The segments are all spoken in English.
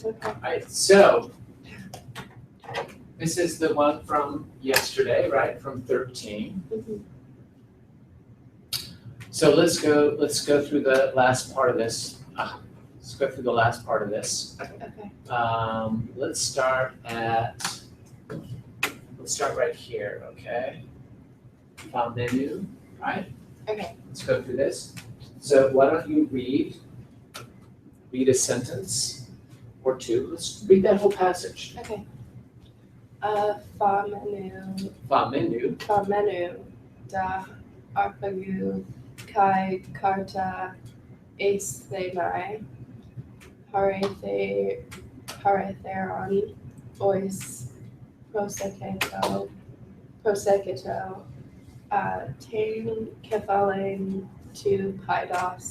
Okay. Alright, so this is the one from yesterday, right, from 13. Mhm. So let's go through the last part of this. Let's go through the last part of this. Okay. Let's start right here, okay? File menu, right? Okay. Let's go through this. So why don't you read a sentence or two. Let's read that whole passage. Okay. File menu. File menu. File menu. Da arpagu kai karta aesthenai. Paretheron ois prosecito. Tain kephalen tu paidos.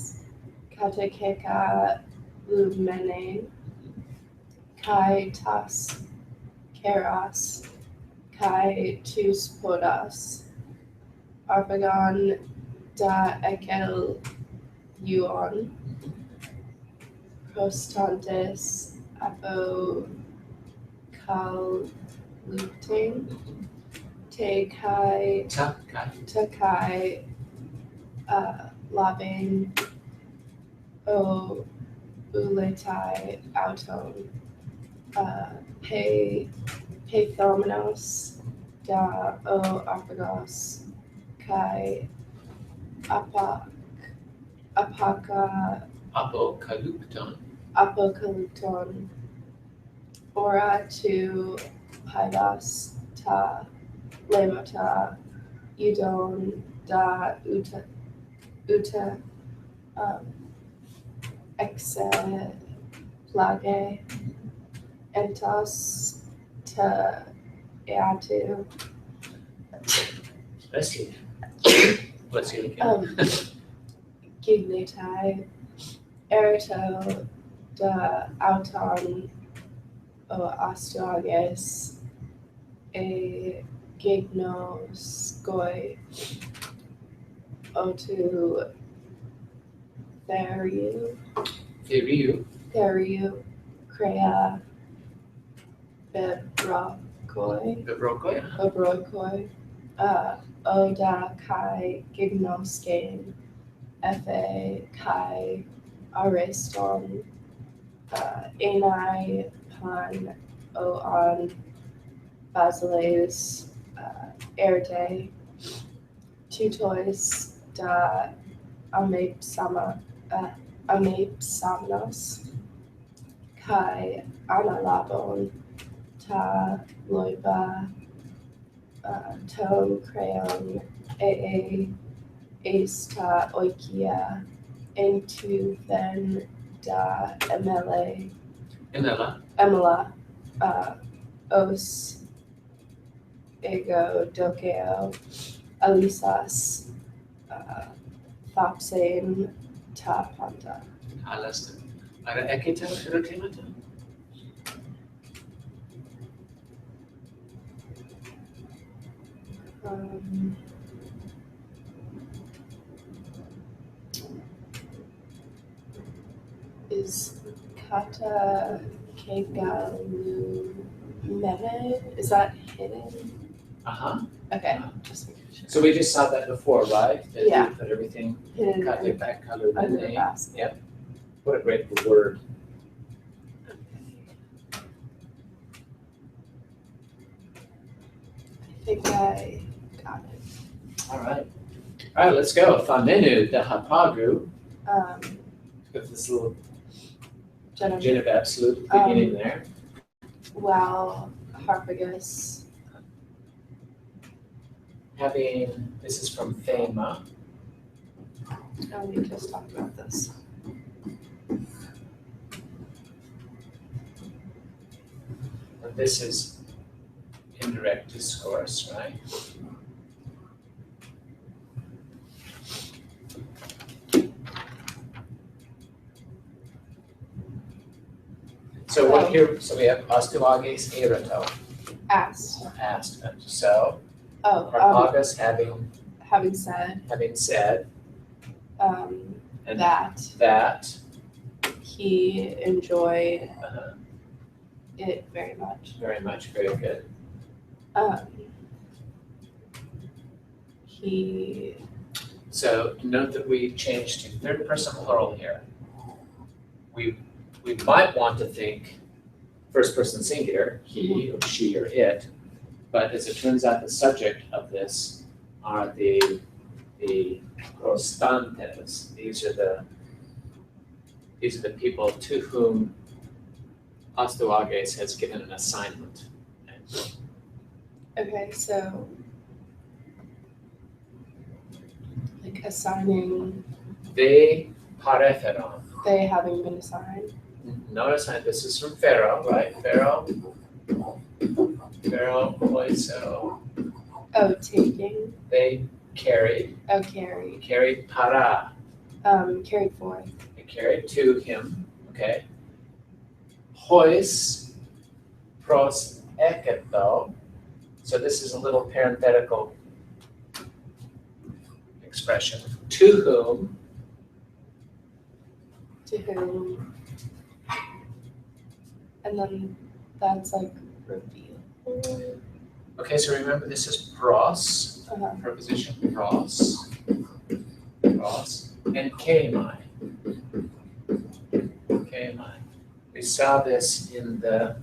Katekeka lumene. Kai tas keras. Kai tus podas. Arpagon da ekel uon. Prostantes apo kaluting. Te kai takai labing o uletai auton. Pathomenos da o arpagos kai apocalypton ora tu paidas ta lemata udon da uta exe plage entos ta eatu Let's see again. Gignetai erito da auton o astrages e gignoskoi otu theriu crea bebrokoi oda kai gignoskein Efe kai areston enai pan o on basileus erde tutois da amepsamnos kai analabon ta loiba ton creon Esta oikia into then da emela os ego dokeo alisas thopsein ta panta. Ara ekita rotemata? Is kata kegalumene? Is that hidden? Okay, just making sure. So we just saw that before, right? That Yeah. we put everything Hidden kate back color under the name. basket. Yep. What a great word. I think I got it. All right, let's go. Famenu the hapagu. With this little Genevieve absolute beginning there. Well, Harpagus. This is from Thema. Oh, we just talked about this. And this is indirect discourse, right? So what here? So we have osteolages erato. Asked. Asked. So Oh, Harpagus having said and that that he enjoyed it very much. Very much, very good. He. So note that we changed to third person plural here. We might want to think first person singular, he or she or it, but as it turns out, the subject of this are the prostantes. These are the people to whom Astoages has given an assignment. Okay, so like assigning. They paretheron. They having been assigned. Not assigned. This is from Pharaoh, right? Pharaoh, oiso. Oh, taking. They carried. Oh, carried. Carried para. Carried forth. They carried to him. Okay. Hois pros eketo. So this is a little parenthetical expression. To whom. To whom. And then that's like reveal. Okay, so remember this is pros, preposition pros, and kmai. Kmai. We saw this in the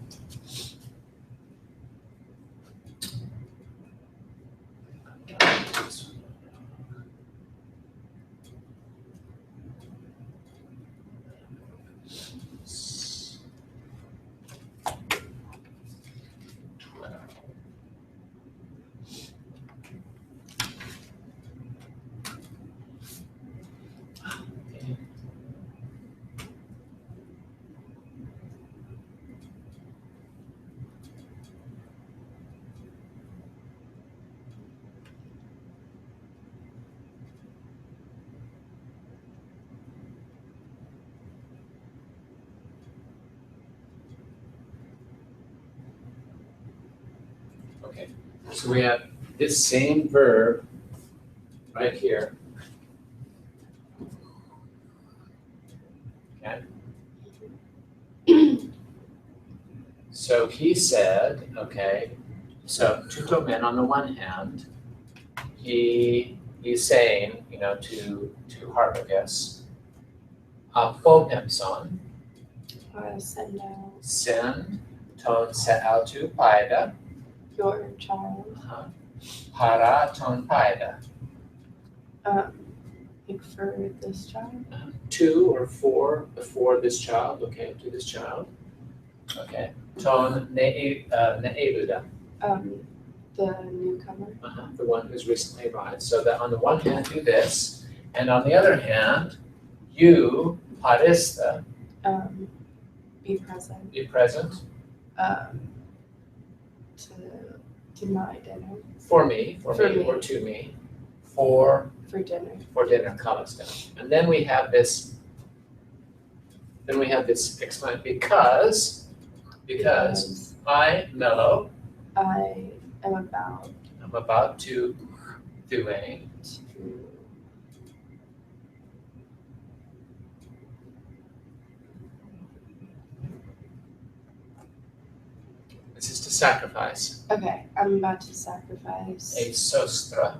Okay, so we have this same verb right here. Okay. So he said, okay, so tutomen on the one hand, he's saying, to Harpagus, apopemson, Send out send ton se autu paida, your child. Para ton paida. Like for this child. To or for this child, okay, to this child. Okay. Ton ne'eluda. The newcomer. The one who's recently arrived. So that on the one hand, do this, and on the other hand, you, parista, Be present. be present. To my dinner. For me, For me, me. or to me, for dinner. Kalista. And then we have this explain because I, Mello, I am about to do a this is to sacrifice. Okay, I'm about to sacrifice A sostra.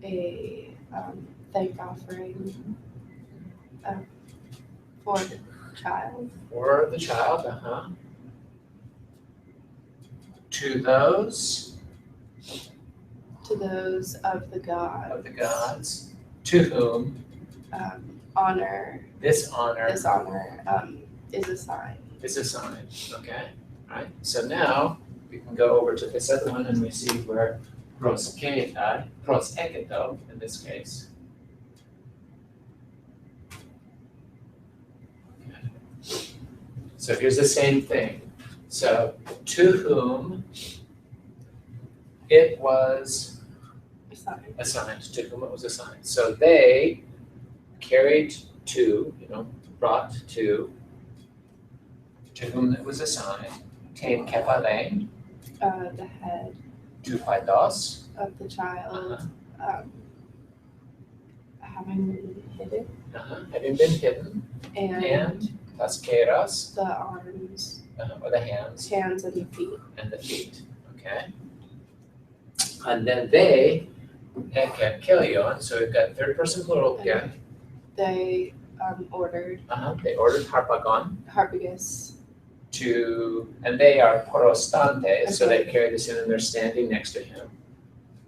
a thank offering for the child. For the child, To those of the gods. To whom honor this honor is assigned. is assigned. Okay, all right. So now we can go over to this other one and we see where pros eketo in this case. Okay. So here's the same thing. So to whom it was assigned, to whom it was assigned. So they carried to, brought to whom it was assigned, tein kepale, the head to paidos, of the child having been hidden having been hidden, and las caras, the arms, or the hands, hands, and the feet. and the feet. Okay? And then they, ekekelion, so we've got third person plural again. They ordered They ordered harpagon Harpagus and they are porostantes, so Okay. they carry this in and they're standing next to him.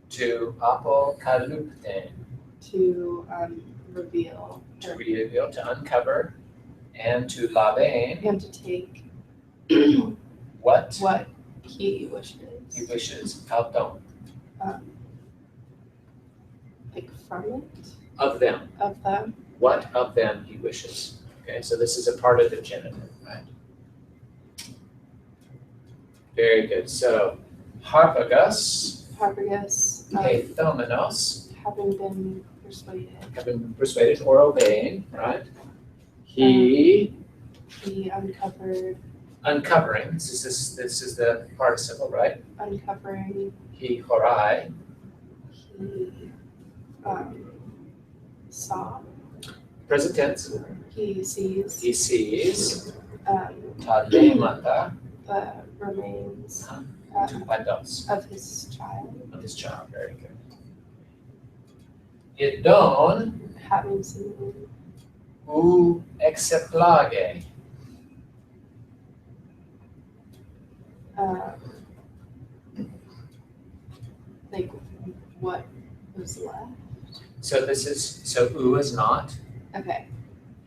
To apokalupte, to reveal to reveal, to uncover, and to lavein, him to take what what he he wishes, wishes, auton, like from it, of them. of them. What of them he wishes. Okay, so this is a part of the genitive, right? Very good. So, harpagus, Harpagus, heithomenos, having been persuaded, having been persuaded or obeying, right? He, he uncovered, uncovering, this is the participle, right? uncovering, He horai, he saw, present tense, he sees he sees, the tademata, remains tupados, of his child, of his child, very good. Idon, having seen u exeplage, like what was left. so this is, so u is not, Okay,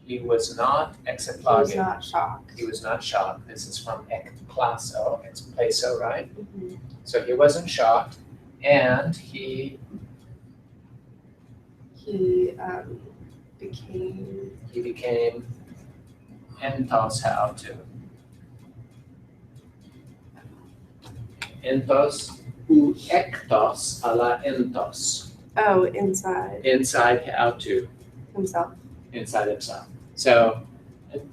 he was not he was exeplage, not shocked. he was not shocked, this is from ekplaso, explaso, right? Mhm. So he wasn't shocked, and he became entos hautu. Entos u ektos ala entos. Inside hautu, himself. inside himself. So,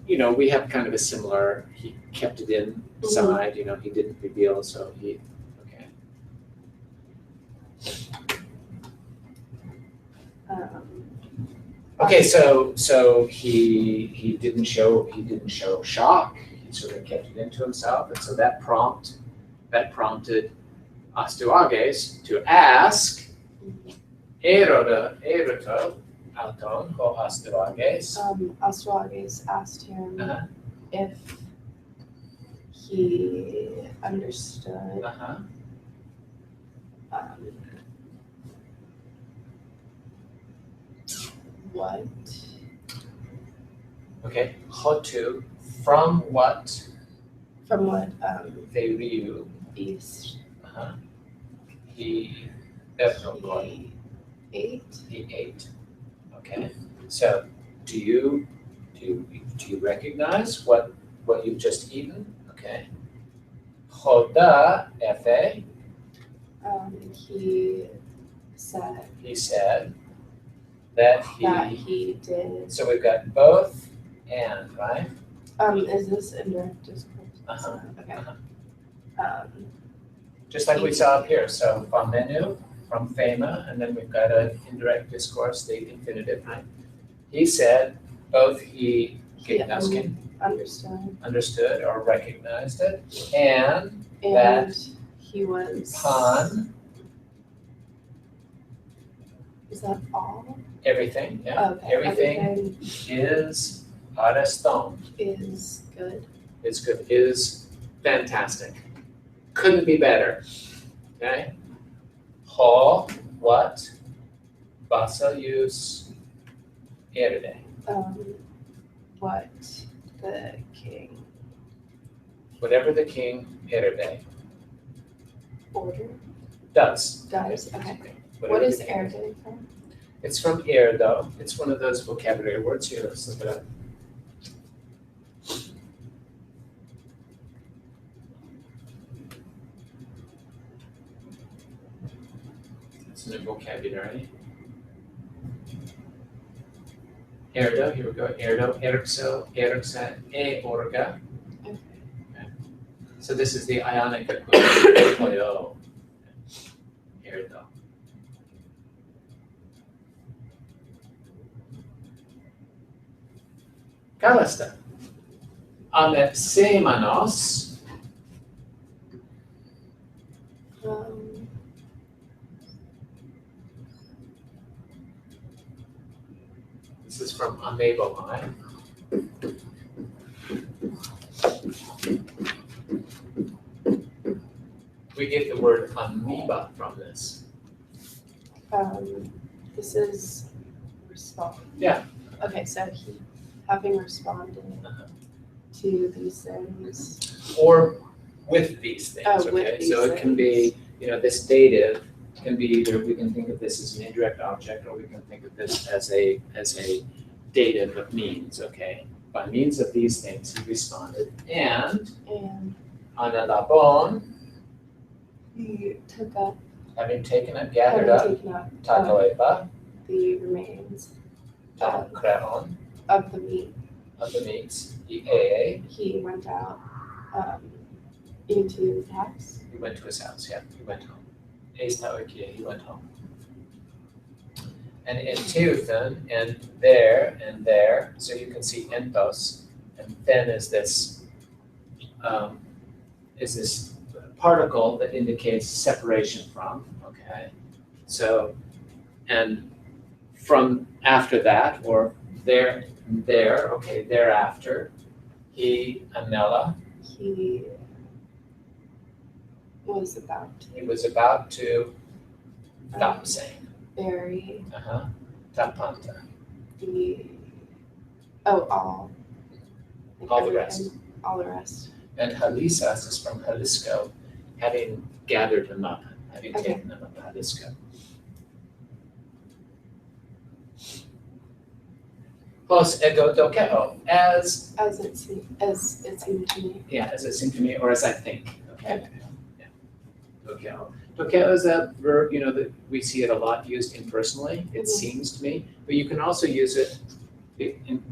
we have kind of a similar, he kept it inside, he didn't reveal, so he, okay. Okay, so he didn't show shock. He sort of kept it into himself, and so that prompted Astyages to ask Eroto auton ho Astyages. Astyages asked him Uh-huh. if he understood what Okay, hotu, from what Theiriu beast he he ate. he ate. Okay, so do you recognize what you've just eaten? Okay. Hoda efe, He said he said that that he did. so we've got both and, right? Is this indirect discourse? Uh-huh. Okay. Just like we saw up here, so famenu from fama, and then we've got an indirect discourse, the infinitive, right? He said, both he gignoskin, understood or recognized it, and that he was pan, is that all? everything, yeah, Okay. everything is areston, is good. is good, is fantastic. Couldn't be better, okay? Ho, what? Basa use eride. What the king Whatever the king eride ordered does. Okay. Whatever What is the king- Erede from? It's from erdo. It's one of those vocabulary words here. Let's look it up. It's in the vocabulary. Erdo, here we go. Erdo, erxo, erxa, orga. Okay. So this is the ionic equivalent. Oyo. Erdo. Kalasta. Ανεξήμανος. This is from amebomai. We get the word amoeba from this. This is respond. Yeah. Okay, so he having responded to these things. Or with these things, Oh, with okay? these So it can be, this dative can be either, we can think of this as an indirect object, or we can think of this as a dative of means, okay? By means of these things, he responded, and anadabon, he took up, having taken up, gathered up, takoepa, the remains kreon, of the meat. Of the meats, he went out into the house. He went to his house, yeah, he went home. He went home. And in Teuthen, and there, so you can see entos, and then is this particle that indicates separation from, okay? So, and from after that, or there, okay, thereafter, he, Anella. He was about to stop saying. Bury. Tapanta. All the rest. All the rest. And Halisas is from Jalisco, having gathered them up, having taken them up to Jalisco. Pos ego dokeo, as it seemed to me. Yeah, as it seemed to me, or as I think. Okay. Yeah. Dokeo. Dokeo is a verb, that we see it a lot used impersonally. It seems to me, but you can also use it.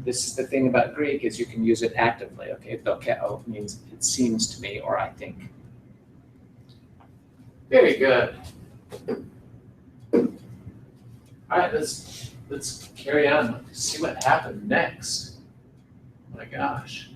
This is the thing about Greek, is you can use it actively. Okay, dokeo means it seems to me, or I think. Very good. All right, let's carry on. See what happened next. Oh my gosh.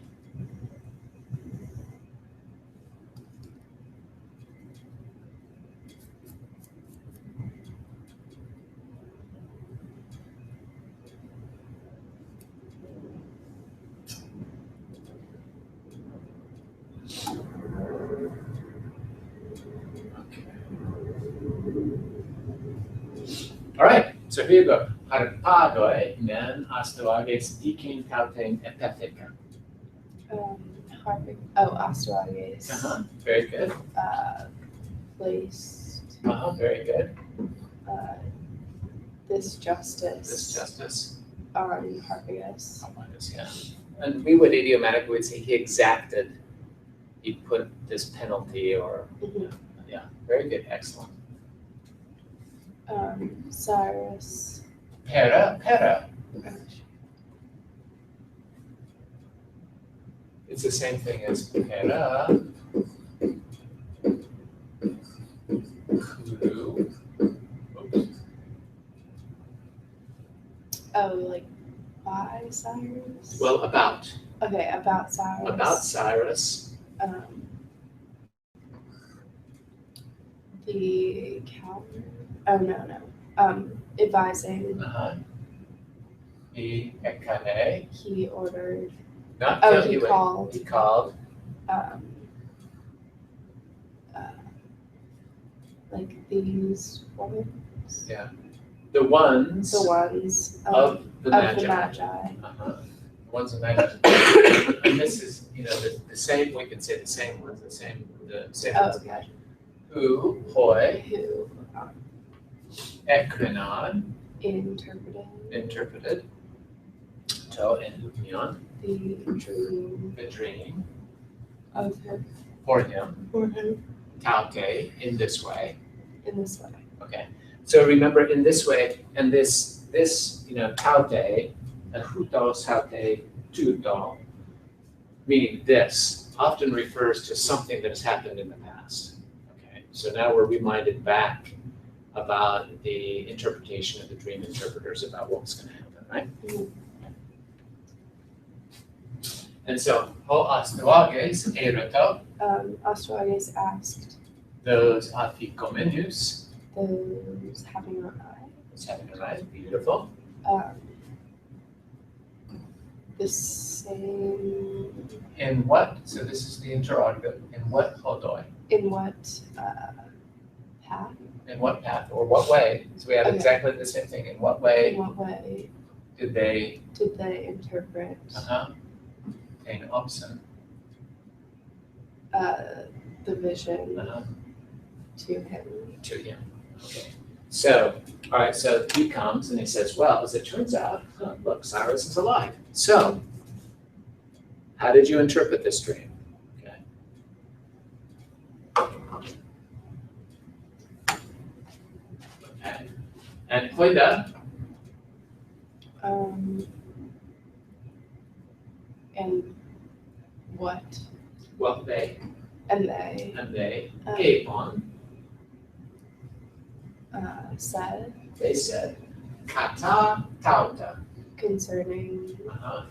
All right, so here you go. Harpagoi nen astoages dikin tauten epetheka. Astoages. Very good. Placed. Very good. This justice. On Harpagus. Yeah. And we would idiomatically say he exacted. He put this penalty, or yeah. Very good. Excellent. Cyrus. Pera. It's the same thing as pera. Kuru. Oops. Oh, like by Cyrus? Well, about. Okay, about Cyrus. About Cyrus. The calendar. Oh, no. Advising. He ekane. He ordered. Not he called. He called. Like these ones. Yeah. The ones. Of the Magi. The ones of Magi. And this is, the same. We can say the same ones. The same ones. Okay. Who, hoi, Who. ekrinon. Interpreted. To and upnion. The dream. Of him. For him. Taute, in this way. Okay. So remember, in this way, and this taute, hutos haute tuto, meaning this, often refers to something that has happened in the past. Okay. So now we're reminded back about the interpretation of the dream interpreters about what was going to happen, right? And so, ho astuages ereto, Ostroges asked those afikomenus, those having arrived, is having arrived, beautiful. The same, In what, so this is the interrogative, in what hodoi? in what path? In what path or what way? So we have Okay. exactly the same thing. In what In way what way did they, did they interpret obtain option? the vision to him? To him. Okay. So, all right, so he comes and he says, well, as it turns out, look, Cyrus is alive. So, how did you interpret this dream? Okay. Okay. And Hoida, And what? well, they And gave on, said they said, kata tauta. concerning Uh-huh.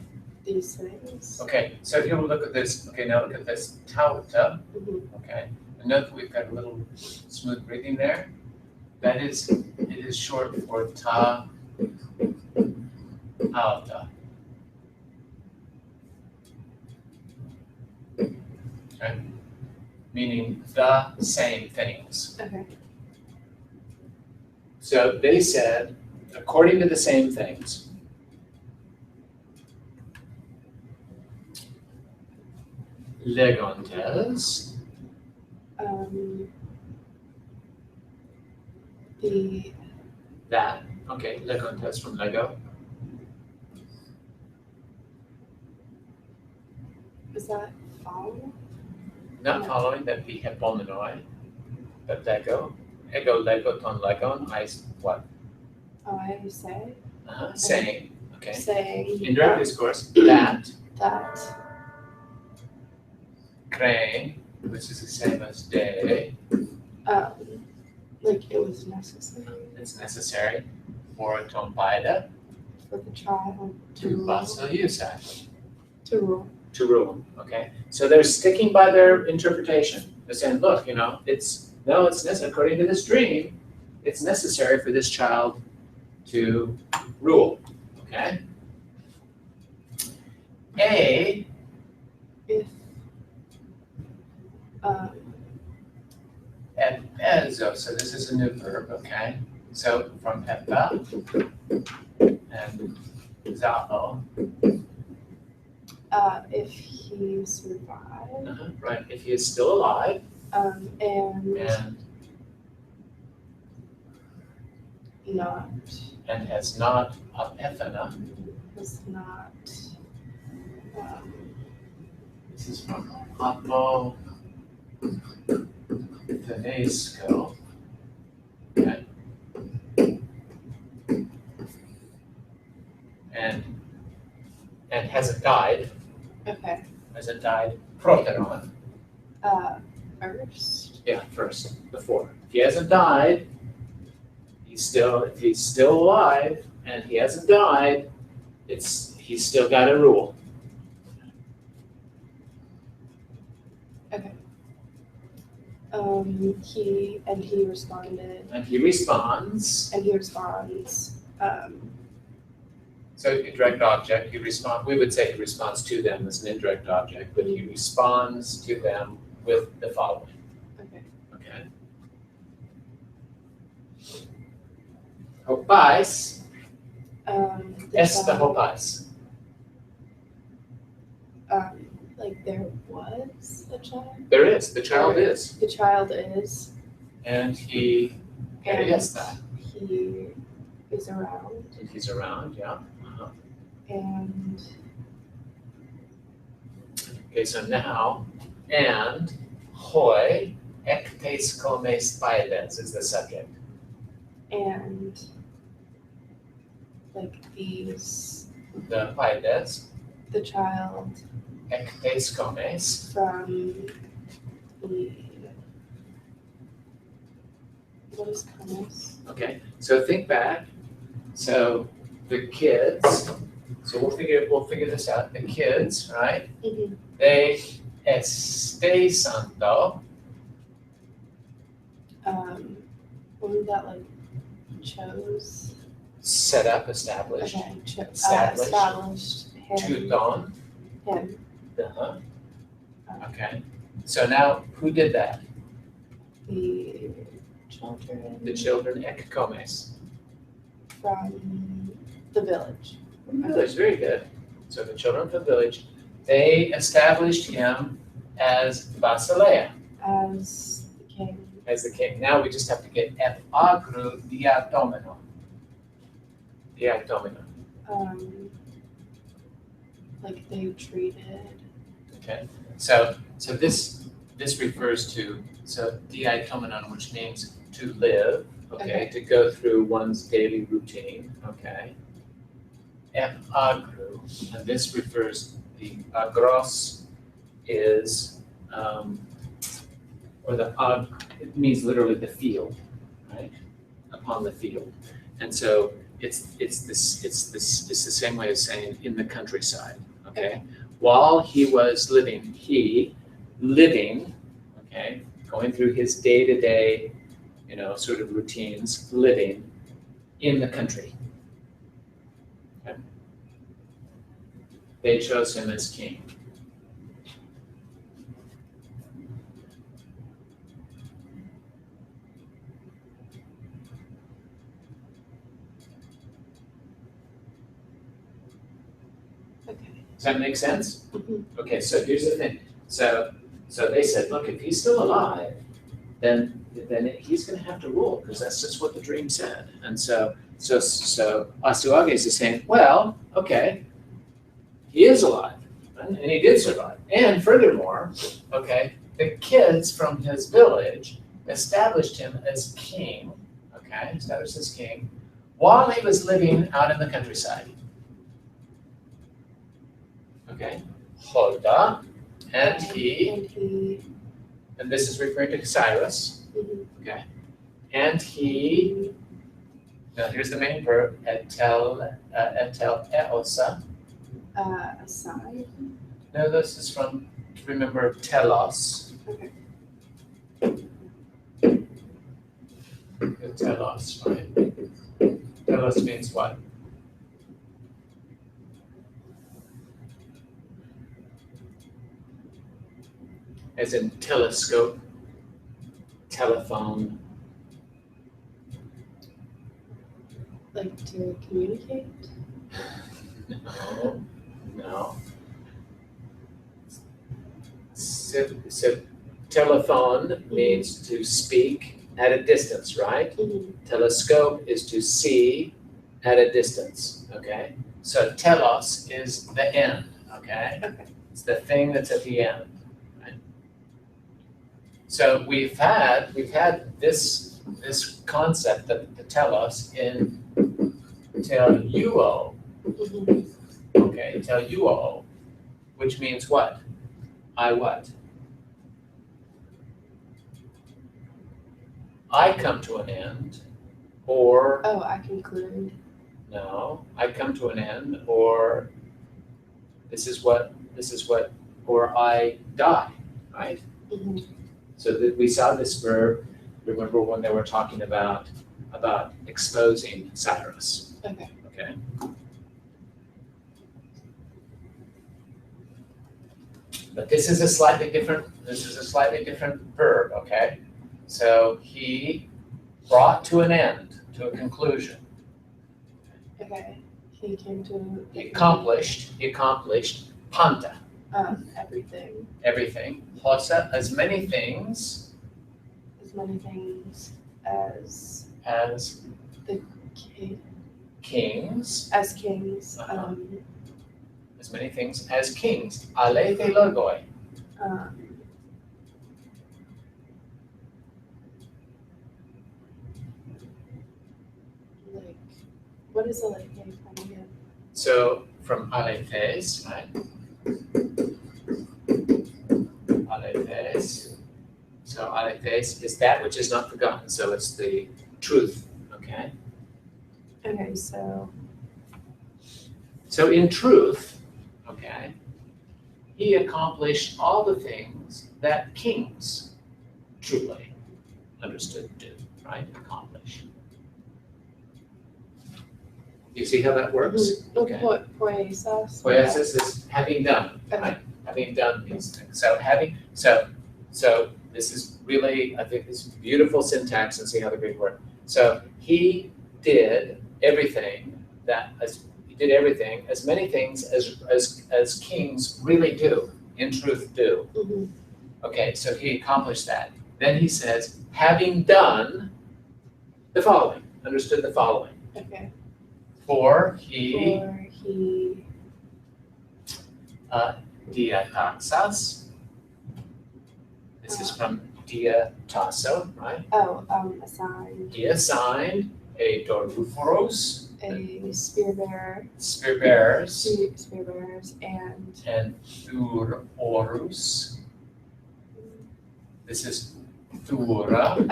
these things. Okay, so if you look at this, okay, now look at this tauta, Mhm. okay? And note that we've got a little smooth breathing there. That is, it is short for ta alta. Okay? Meaning the same things. Okay. So they said, according to the same things. Legontes, The that, okay, legontes from Lego. is that follow? Not following that the hepomenoi, but Lego. Ego legoton legon, what? Oh, I say Saying, okay. saying Indirect discourse, that, that crane, which is the same as de, like it was necessary it's necessary for a tompaida for the child to basso usai, to rule. to rule, okay? So they're sticking by their interpretation. They're saying, look, it's necessary, according to this dream, it's necessary for this child to rule, okay? A, If epezo, so this is a new verb, okay? So from epa and zao, if he survived, right, if he is still alive and and not has not apephana, was not this is from apo thenesco, okay? And hasn't died, okay. proteron. First. Yeah, first, before. If he hasn't died, if he's still alive and he hasn't died, he's still got a rule. Okay. He responded. And he responds. So indirect object, we would say he responds to them as an indirect object, but he responds to them with the following. Okay. Hopais, esta hopais. Like there was a child. There is, the child is. The child is. And he, yes, that. He is around. And he's around, yeah. And okay, so now, and hoi ektes komes paides is the subject. And like these, The paides, the child ektes komes, from the, what is comes? okay, so think back. So the kids So we'll figure this out. The kids, right? Mhm. They esté santo. What was that like? Chose. Set up, established. Okay. Established. Established him. To don. Him. Uh-huh. Okay. So now, who did that? The children. The children ekkomes. From the village. From the village, very good. So the children from the village, they established him as Basileia, As the king. as the king. Now we just have to get et agru diadomino. Diadomino. Like they treated. Okay. So this refers to diatomenon, which means to live, okay, to go through one's daily routine, okay. Et agru, and this refers, the agros is, or the it means literally the field, right? Upon the field. And so it's the same way as saying in the countryside, okay? While he was living, okay, going through his day-to-day, sort of routines, living in the country. Okay? They chose him as king. Okay. Does that make sense? Mhm. Okay, so here's the thing. So they said, look, if he's still alive, then he's going to have to rule because that's just what the dream said. And so Astyages is saying, well, okay, he is alive, right? And he did survive. And furthermore, okay, the kids from his village established him as king, okay, established as king, while he was living out in the countryside. Okay, Hoda, and he, and this is referring to Cyrus, okay, and he, now here's the main verb, etel eosa. Aside. No, this is from, remember, telos. Okay. Telos, right? Telos means what? As in telescope, telephone. Like to communicate? No. So telephone means to speak at a distance, right? Mm-hmm. Telescope is to see at a distance, okay? So telos is the end, okay? Okay. It's the thing that's at the end, right? So we've had this concept of the telos in teleuo, okay? Teleuo, which means what? I what? I come to an end, or Oh, I conclude. no, I come to an end, or this is what, or I die, right? Mm-hmm. So that we saw this verb, remember when they were talking about exposing Cyrus, Okay. okay? But this is a slightly different verb, okay? So he brought to an end, to a conclusion. Okay. He came to. He accomplished panta, Everything. everything. Hosa, as many things As many things as as the king. kings, As kings. Uh-huh. As many things as kings. Alethi logoi. Like, what is a like from again? So from alethes, right? Alethes. So alethes is that which is not forgotten. So it's the truth, okay? Okay, so So in truth, okay, he accomplished all the things that kings truly understood to do, right? Accomplish. You see how that works? Okay. Poiesis. Poiesis is having done, right? Having done these things. So this is really, I think, this beautiful syntax, and see how the Greek works. So he did everything as many things as kings really do, in truth do. Mhm. Okay, so he accomplished that. Then he says, having done the following, understood the following. Okay. For he diataxas. This is from diatasso, right? Assigned. He assigned a doruphoros, A spear bearer. spear bearers, Spear bearers and thurorus. This is thura.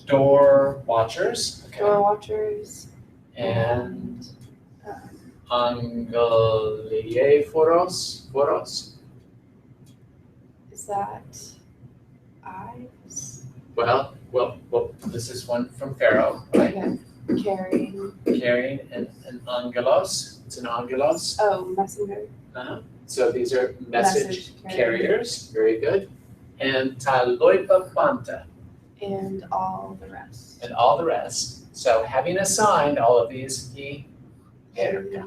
Door watchers. Okay. Door watchers. And angelieforos. Is that eyes? Well, this is one from Pharaoh, right? Okay. Carrying an angelos. It's an angelos. Messenger. So these are message carriers. Very good. And taloipa panta. And all the rest. So having assigned all of these, he said.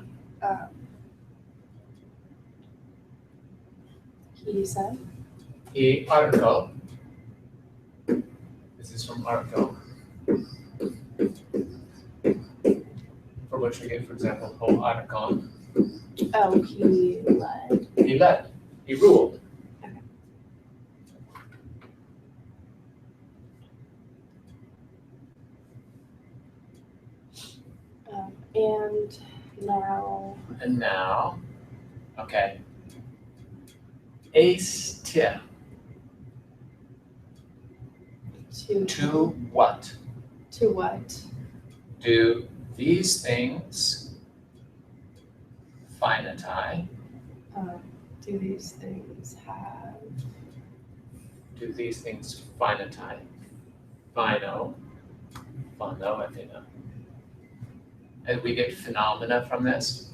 He arco. This is from arco. For which we get, for example, ho archon. He led. He led. He ruled. Okay. And now, okay. Aestia. To what? To what? Do these things finati? Do these things have? Do these things finati? Phino, I think. And we get phenomena from this.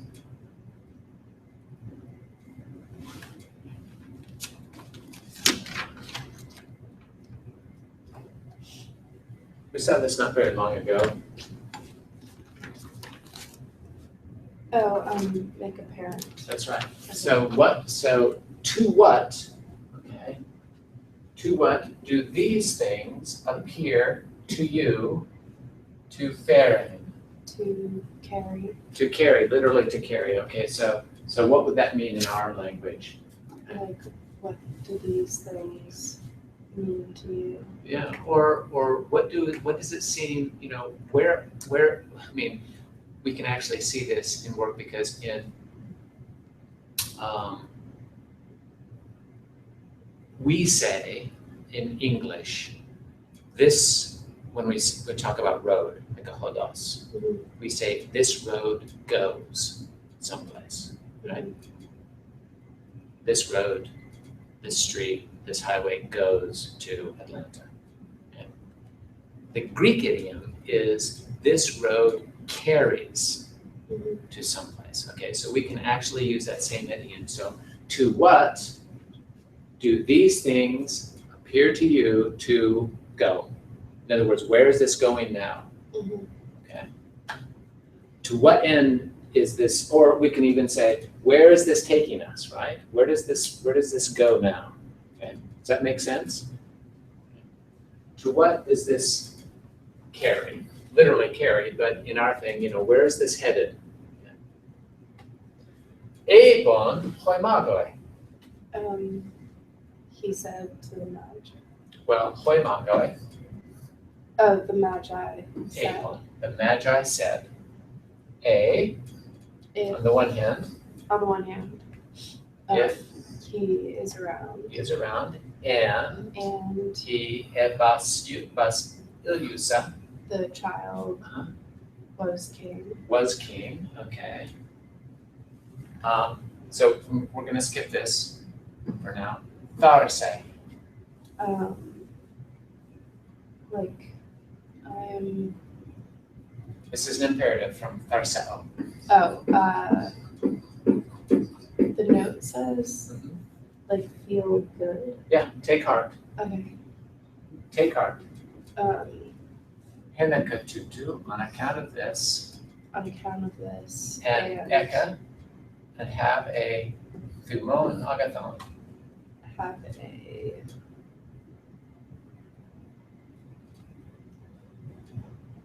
We saw this not very long ago. Make apparent. That's right. So to what, okay, to what do these things appear to you to fare? To carry. To carry, literally to carry, okay, so what would that mean in our language? Like, what do these things mean to you? Yeah, or what does it seem, where, I mean, we can actually see this in work because in, we say in English, this, when we talk about road, like a hodos, we say this road goes someplace, right? This road, this street, this highway goes to Atlanta. Okay. The Greek idiom is this road carries to someplace. Okay, so we can actually use that same idiom. So to what do these things appear to you to go? In other words, where is this going now? Okay. To what end is this, or we can even say, where is this taking us, right? Where does this go now? Okay. Does that make sense? To what is this carry? Literally carry, but in our thing, where is this headed? Eibon hoimagoi. He said to the Magi. Well, hoimagoi. The Magi said. Eibon. The Magi said, on the one hand, if he is around, and he ebas ilusa, the child Was king. Was king, okay. So we're gonna skip this for now. Pharisee, Like, I'm, this is an imperative from phariseo. the note says, like, feel good. Yeah, take heart, Okay. take heart. Heneka Tutu, on account of this, on account of this. and eka, and have a thumon agathon. Have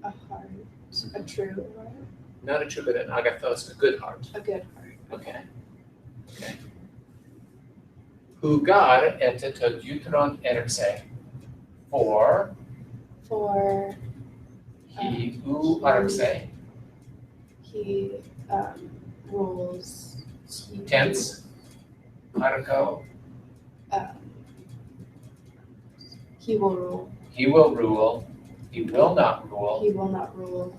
a heart, a true heart, Not a true, but an agathos, a good heart. a good heart. Okay. Okay. Hugar ete to deuteron erxe. For For he who arxe, he rules. tense, arco, He will rule. he will rule, he will not rule, He will not rule.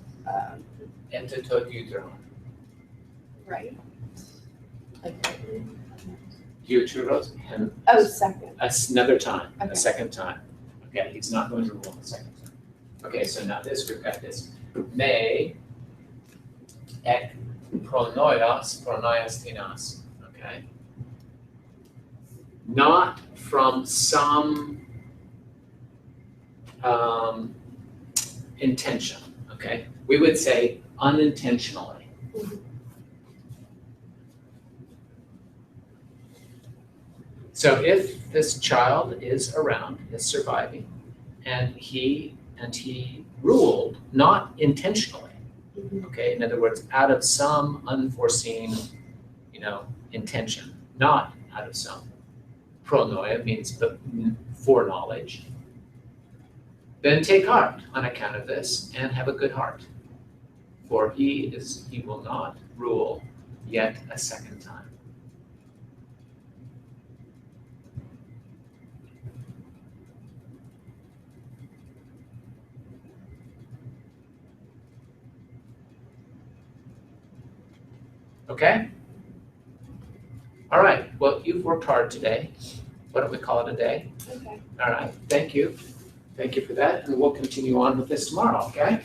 ete to deuteron. Right. Like, Deuteros, and oh, second. another time, a Okay. second time. Okay, he's not going to rule a second time. Okay, so now this, we've got this. Me ek pronoias tinas, okay? Not from some intention, okay? We would say unintentionally. Mhm. So if this child is around, is surviving, and he ruled not intentionally, Mhm. okay, in other words, out of some unforeseen, intention, not out of some. Pronoia means the foreknowledge. Then take heart on account of this and have a good heart. For he will not rule yet a second time. Okay? All right, well, you've worked hard today. Why don't we call it a day? Okay. All right, thank you. Thank you for that, and we'll continue on with this tomorrow, okay?